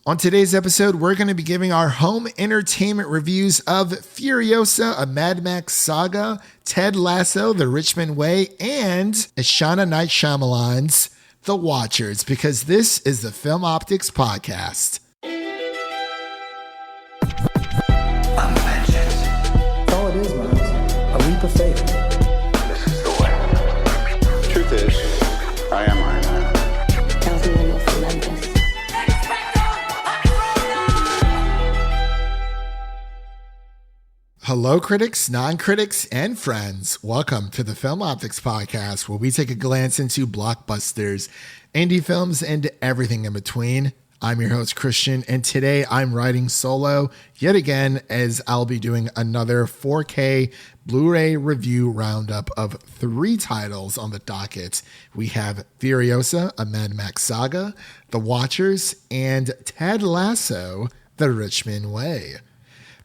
On today's episode, we're going to be giving our home entertainment reviews of Furiosa, a Mad Max Saga, Ted Lasso, The Richmond Way, and Ishana Night Shyamalan's The Watchers, because this is the Film Optix podcast. I'm vengeance. That's all it is, man. A leap of faith. This is the way. Truth is, I am Iron Man. Tells me when you'll cement this. Hello, critics, non-critics, and friends. Welcome to the Film Optix podcast, where we take a glance into blockbusters, indie films, and everything in between. I'm your host, Christian, and today I'm riding solo yet again as I'll be doing another 4K Blu-ray review roundup of 3 titles on the docket. We have Furiosa, a Mad Max Saga, The Watchers, and Ted Lasso, The Richmond Way.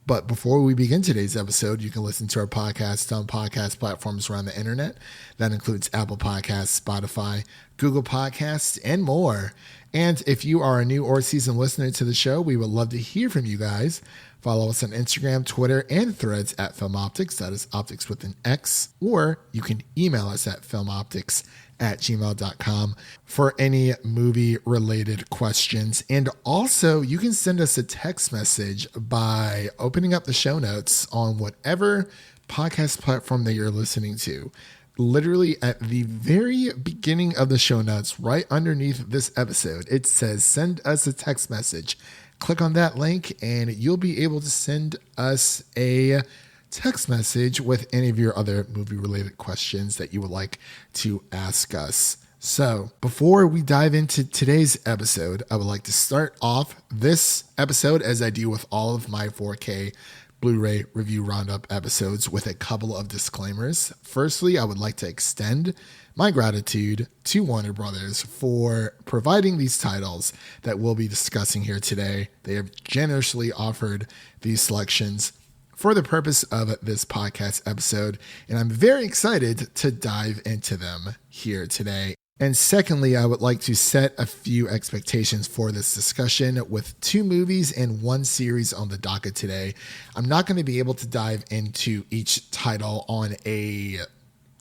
But before we begin today's episode, you can listen to our podcast on podcast platforms around the internet. That includes Apple Podcasts, Spotify, Google Podcasts, and more. And if you are a new or seasoned listener to the show, we would love to hear from you guys. Follow us on Instagram, Twitter, and Threads at Film Optix. That is Optix with an X. Or you can email us at filmoptix@gmail.com for any movie-related questions. And also, you can send us a text message by opening up the show notes on whatever podcast platform that you're listening to. Literally at the very beginning of the show notes, right underneath this episode, it says, send us a text message. Click on that link and you'll be able to send us a text message with any of your other movie-related questions that you would like to ask us. So before we dive into today's episode, I would like to start off this episode, as I do with all of my 4K Blu-ray review roundup episodes, with a couple of disclaimers. Firstly, I would like to extend my gratitude to Warner Brothers for providing these titles that we'll be discussing here today. They have generously offered these selections for the purpose of this podcast episode, and I'm very excited to dive into them here today. And secondly, I would like to set a few expectations for this discussion with 2 movies and 1 series on the docket today. I'm not going to be able to dive into each title on a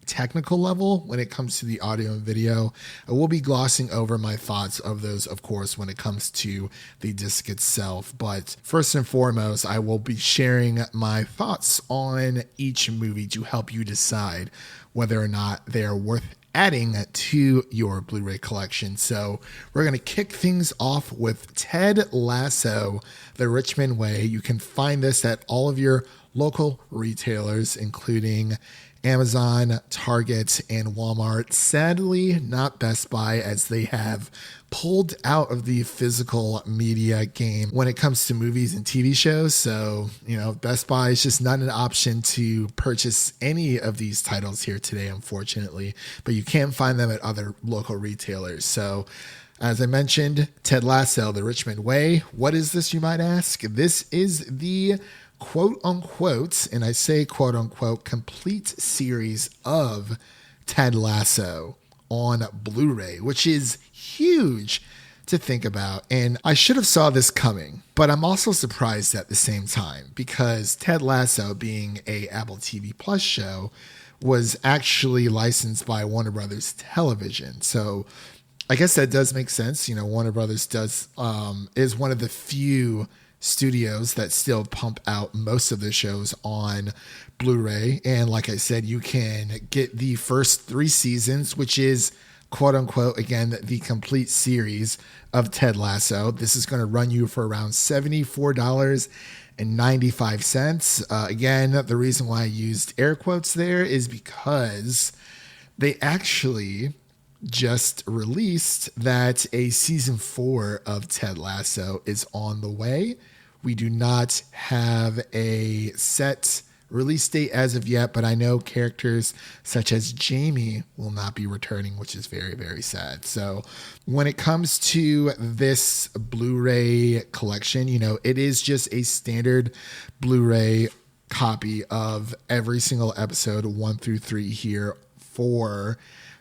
technical level when it comes to the audio and video. I will be glossing over my thoughts of those, of course, when it comes to the disc itself. But first and foremost, I will be sharing my thoughts on each movie to help you decide whether or not they are worth adding to your Blu-ray collection. So we're going to kick things off with Ted Lasso, The Richmond Way. You can find this at all of your local retailers, including Amazon, Target, and Walmart. Sadly, not Best Buy, as they have pulled out of the physical media game when it comes to movies and TV shows. So, Best Buy is just not an option to purchase any of these titles here today, unfortunately. But you can find them at other local retailers. So, as I mentioned, Ted Lasso, The Richmond Way. What is this, you might ask? This is the quote unquote, and I say quote unquote, complete series of Ted Lasso on Blu-ray, which is huge to think about. And I should have saw this coming, but I'm also surprised at the same time, because Ted Lasso, being a Apple TV Plus show, was actually licensed by Warner Brothers Television. So I guess that does make sense. Warner Brothers is one of the few studios that still pump out most of their shows on Blu-ray. And like I said, you can get the first 3 seasons, which is quote unquote, again, the complete series of Ted Lasso. This is going to run you for around $74.95. Again, the reason why I used air quotes there is because they actually just released that a season 4 of Ted Lasso is on the way. We do not have a set release date as of yet, but I know characters such as Jamie will not be returning, which is very, very sad. So when it comes to this Blu-ray collection, it is just a standard Blu-ray copy of every single episode 1 through 3 here for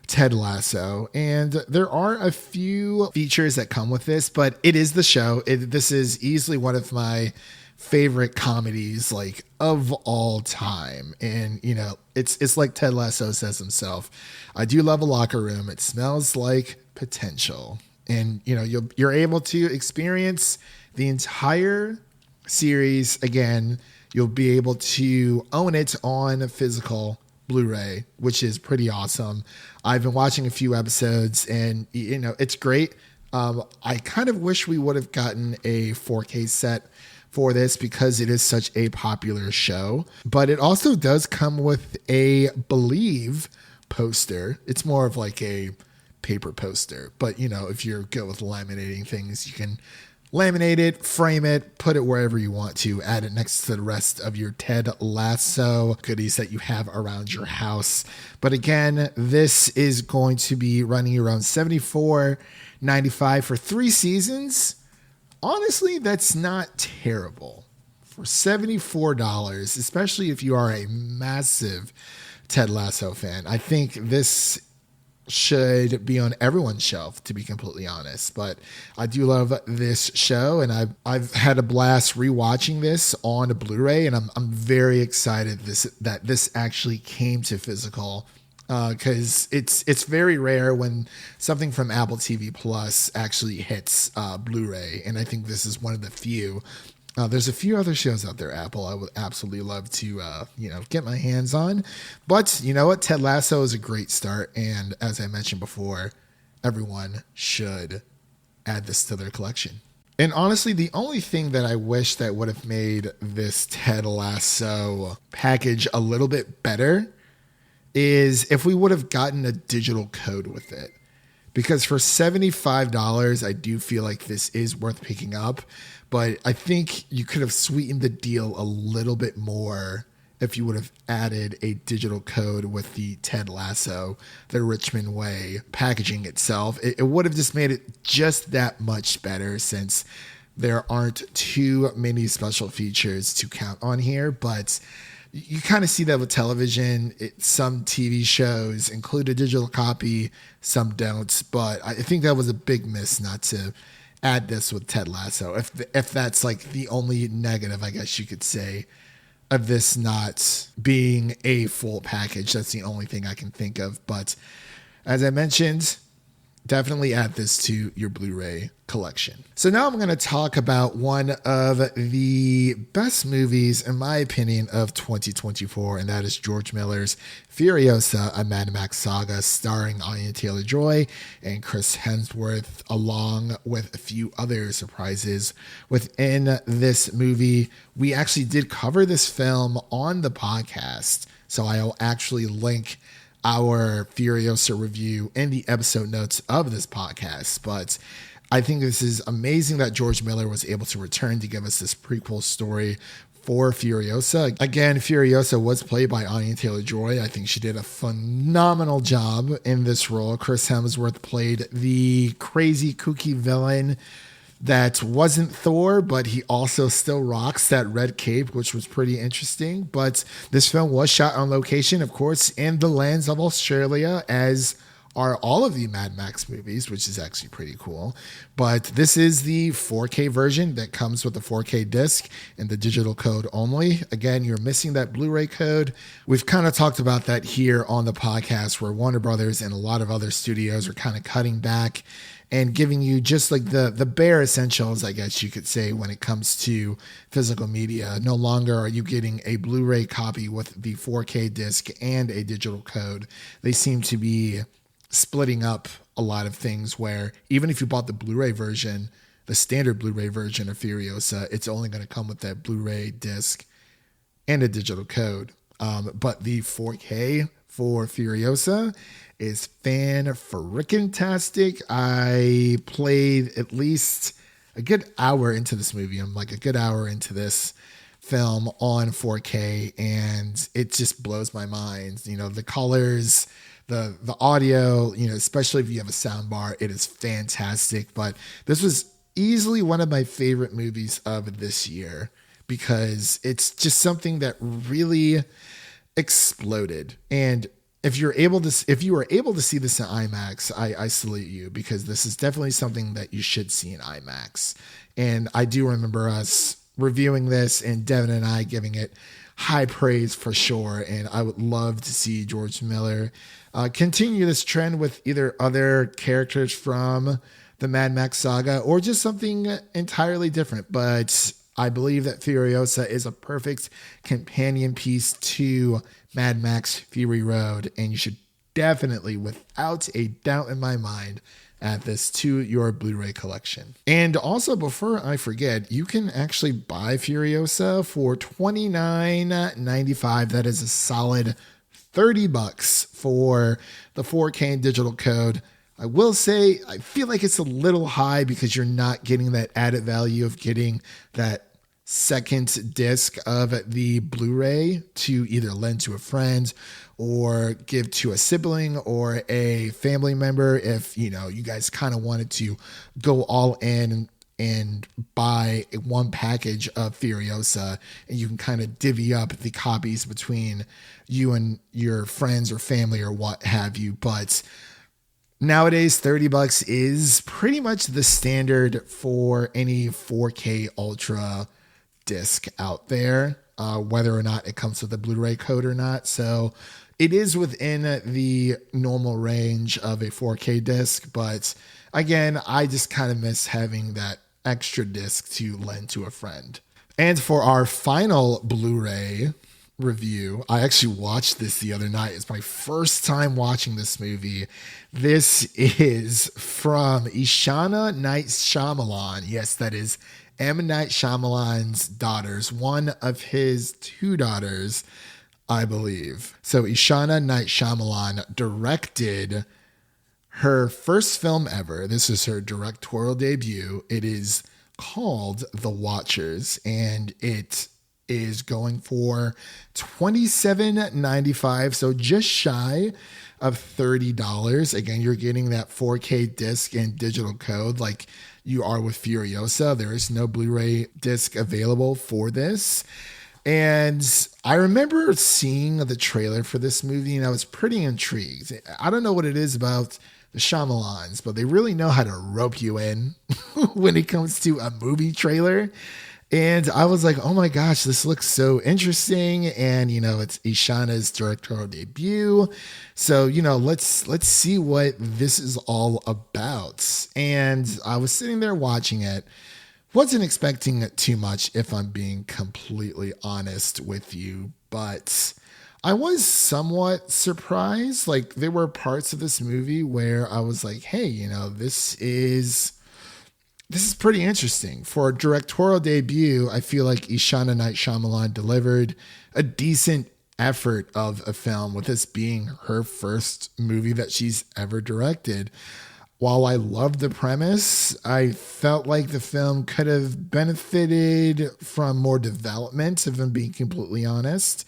Ted Lasso. And there are a few features that come with this, but it is the show. This is easily one of my favorite comedies like of all time. And it's like Ted Lasso says himself, I do love a locker room. It smells like potential. And you're able to experience the entire series again. You'll be able to own it on physical Blu-ray, which is pretty awesome. I've been watching a few episodes and it's great. I kind of wish we would have gotten a 4K set for this because it is such a popular show, but it also does come with a Believe poster. It's more of like a paper poster, but if you're good with laminating things, you can laminate it, frame it, put it wherever you want to, add it next to the rest of your Ted Lasso goodies that you have around your house. But again, this is going to be running around $74.95 for 3 seasons. Honestly, that's not terrible for $74, especially if you are a massive Ted Lasso fan. I think this should be on everyone's shelf, to be completely honest. But I do love this show, and I've had a blast rewatching this on a Blu-ray, and I'm very excited that this actually came to physical. Because it's very rare when something from Apple TV Plus actually hits Blu-ray, and I think this is one of the few. There's a few other shows out there, Apple, I would absolutely love to get my hands on. But you know what? Ted Lasso is a great start, and as I mentioned before, everyone should add this to their collection. And honestly, the only thing that I wish that would have made this Ted Lasso package a little bit better is if we would have gotten a digital code with it. Because for $75, I do feel like this is worth picking up. But I think you could have sweetened the deal a little bit more if you would have added a digital code with the Ted Lasso, the Richmond Way packaging itself. It would have just made it just that much better, since there aren't too many special features to count on here. But you kind of see that with television. Some TV shows include a digital copy, some don't. But I think that was a big miss not to add this with Ted Lasso. If that's like the only negative, I guess you could say, of this not being a full package. That's the only thing I can think of. But as I mentioned, definitely add this to your Blu-ray collection. So now I'm going to talk about one of the best movies, in my opinion, of 2024, and that is George Miller's Furiosa, a Mad Max Saga, starring Anya Taylor-Joy and Chris Hemsworth, along with a few other surprises within this movie. We actually did cover this film on the podcast, so I'll actually link our Furiosa review in the episode notes of this podcast. But I think this is amazing that George Miller was able to return to give us this prequel story for Furiosa. Again, Furiosa was played by Anya Taylor-Joy. I think she did a phenomenal job in this role. Chris Hemsworth played the crazy, kooky villain that wasn't Thor, but he also still rocks that red cape, which was pretty interesting. But this film was shot on location, of course, in the lands of Australia, as are all of the Mad Max movies, which is actually pretty cool. But this is the 4K version that comes with the 4K disc and the digital code only. Again, you're missing that Blu-ray code. We've kind of talked about that here on the podcast, where Warner Brothers and a lot of other studios are kind of cutting back and giving you just like the bare essentials, I guess you could say, when it comes to physical media. No longer are you getting a Blu-ray copy with the 4K disc and a digital code. They seem to be splitting up a lot of things, where even if you bought the Blu-ray version, the standard Blu-ray version of Furiosa, it's only going to come with that Blu-ray disc and a digital code. But the 4K for Furiosa is fan-frickin-tastic. I played at least a good hour into this movie. I'm like a good hour into this film on 4K, and it just blows my mind. You know, the colors, the audio, you know, especially if you have a sound bar, it is fantastic. But this was easily one of my favorite movies of this year, because it's just something that really exploded. And if you were able to see this in IMAX, I salute you, because this is definitely something that you should see in IMAX. And I do remember us reviewing this and Devin and I giving it high praise for sure. And I would love to see George Miller continue this trend with either other characters from the Mad Max Saga or just something entirely different. But I believe that Furiosa is a perfect companion piece to Mad Max Fury Road, and you should definitely, without a doubt in my mind, add this to your Blu-ray collection. And also, before I forget, you can actually buy Furiosa for $29.95. That is a solid $30 for the 4K digital code. I will say, I feel like it's a little high because you're not getting that added value of getting that second disc of the Blu-ray to either lend to a friend or give to a sibling or a family member if, you know, you guys kind of wanted to go all in and buy one package of Furiosa, and you can kind of divvy up the copies between you and your friends or family or what have you. But nowadays, $30 is pretty much the standard for any 4K Ultra disc out there, whether or not it comes with a Blu-ray code or not. So it is within the normal range of a 4K disc. But again, I just kind of miss having that extra disc to lend to a friend. And for our final Blu-ray review, I actually watched this the other night. It's my first time watching this movie. This is from Ishana Night Shyamalan. Yes, that is M. Night Shyamalan's daughters, one of his two daughters, I believe. So Ishana Night Shyamalan directed her first film ever. This is her directorial debut. It is called The Watchers, and it is going for $27.95, so just shy of $30. Again, you're getting that 4K disc and digital code like you are with Furiosa. There is no Blu-ray disc available for this. And I remember seeing the trailer for this movie, and I was pretty intrigued. I don't know what it is about the Shyamalans, but they really know how to rope you in when it comes to a movie trailer. And I was like, oh my gosh, this looks so interesting. And, you know, it's Ishana's directorial debut. So, you know, let's see what this is all about. And I was sitting there watching it. Wasn't expecting too much, if I'm being completely honest with you. But I was somewhat surprised. Like, there were parts of this movie where I was like, hey, you know, this is pretty interesting. For a directorial debut, I feel like Ishana Night Shyamalan delivered a decent effort of a film, with this being her first movie that she's ever directed. While I loved the premise, I felt like the film could have benefited from more development, if I'm being completely honest.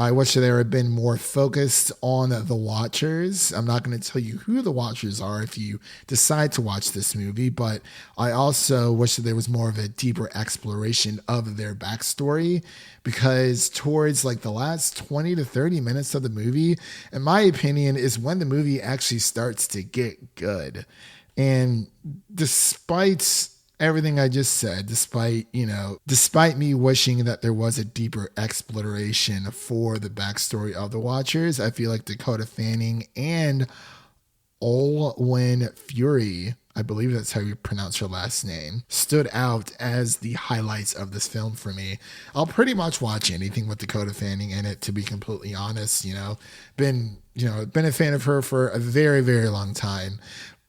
I wish there had been more focused on the Watchers. I'm not going to tell you who the Watchers are if you decide to watch this movie, but I also wish that there was more of a deeper exploration of their backstory, because towards like the last 20 to 30 minutes of the movie, in my opinion, is when the movie actually starts to get good. And despite everything I just said, despite me wishing that there was a deeper exploration for the backstory of the Watchers, I feel like Dakota Fanning and Olwen Fury, I believe that's how you pronounce her last name, stood out as the highlights of this film for me. I'll pretty much watch anything with Dakota Fanning in it, to be completely honest. Been a fan of her for a very, very long time.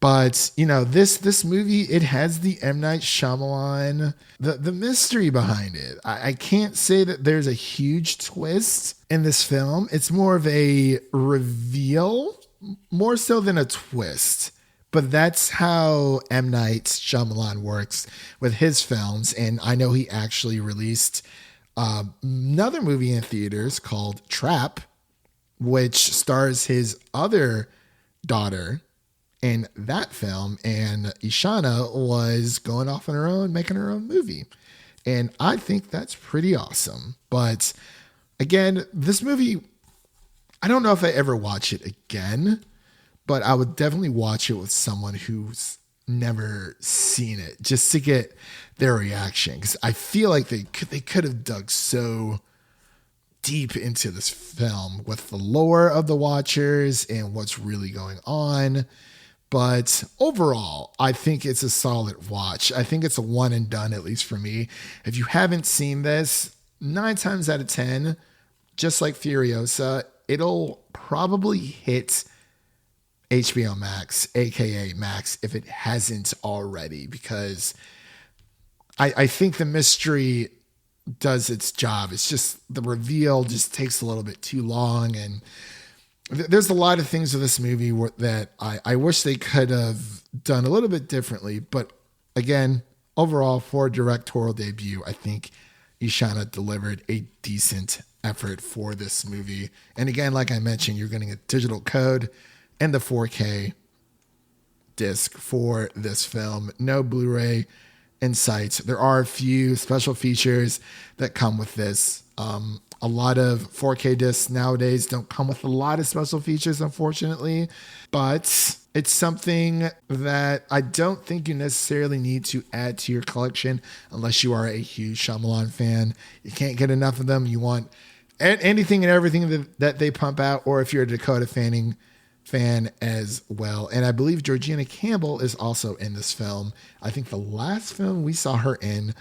But, this movie, it has the M. Night Shyamalan, the mystery behind it. I can't say that there's a huge twist in this film. It's more of a reveal, more so than a twist. But that's how M. Night Shyamalan works with his films. And I know he actually released another movie in theaters called Trap, which stars his other daughter in that film, and Ishana was going off on her own, making her own movie. And I think that's pretty awesome. But again, this movie, I don't know if I ever watch it again, but I would definitely watch it with someone who's never seen it just to get their reaction. Because I feel like they could have dug so deep into this film with the lore of the Watchers and what's really going on. But overall, I think it's a solid watch. I think it's a one and done, at least for me. If you haven't seen this, 9 times out of 10, just like Furiosa, it'll probably hit HBO Max, aka Max, if it hasn't already, because I think the mystery does its job. It's just the reveal just takes a little bit too long, and there's a lot of things with this movie that I wish they could have done a little bit differently. But again, overall, for a directorial debut, I think Ishana delivered a decent effort for this movie. And again, like I mentioned, you're getting a digital code and the 4K disc for this film. No Blu-ray in sight. There are a few special features that come with this. A lot of 4K discs nowadays don't come with a lot of special features, unfortunately, but it's something that I don't think you necessarily need to add to your collection unless you are a huge Shyamalan fan. You can't get enough of them. You want anything and everything that they pump out, or if you're a Dakota fan as well. And I believe Georgina Campbell is also in this film. I think the last film we saw her in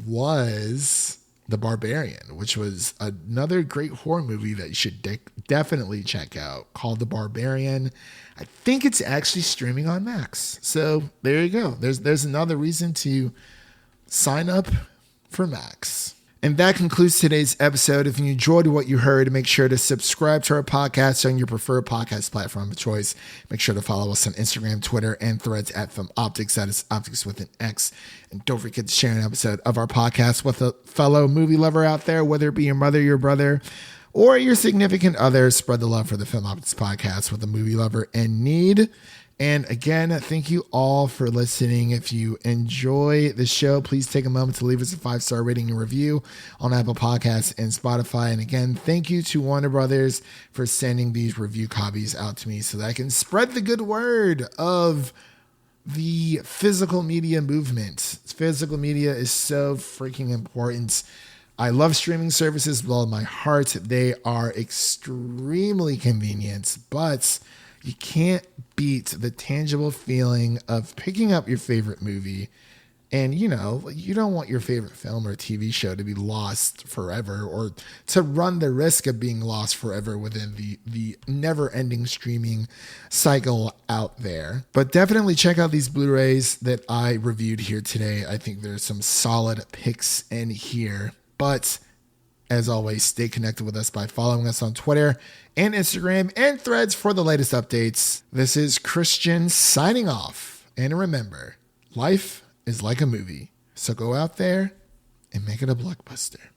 was The Barbarian, which was another great horror movie that you should definitely check out, called The Barbarian. I think it's actually streaming on Max. So there you go. There's another reason to sign up for Max. And that concludes today's episode. If you enjoyed what you heard, make sure to subscribe to our podcast on your preferred podcast platform of choice. Make sure to follow us on Instagram, Twitter, and Threads at Film Optix. That is Optix with an X. And don't forget to share an episode of our podcast with a fellow movie lover out there, whether it be your mother, your brother, or your significant other. Spread the love for the Film Optix podcast with a movie lover in need. And again, thank you all for listening. If you enjoy the show, please take a moment to leave us a 5-star rating and review on Apple Podcasts and Spotify. And again, thank you to Warner Brothers for sending these review copies out to me so that I can spread the good word of the physical media movement. Physical media is so freaking important. I love streaming services with all my heart. They are extremely convenient, but you can't beat the tangible feeling of picking up your favorite movie. And, you don't want your favorite film or TV show to be lost forever, or to run the risk of being lost forever within the never-ending streaming cycle out there. But definitely check out these Blu-rays that I reviewed here today. I think there's some solid picks in here. But as always, stay connected with us by following us on Twitter and Instagram and Threads for the latest updates. This is Christian signing off. And remember, life is like a movie. So go out there and make it a blockbuster.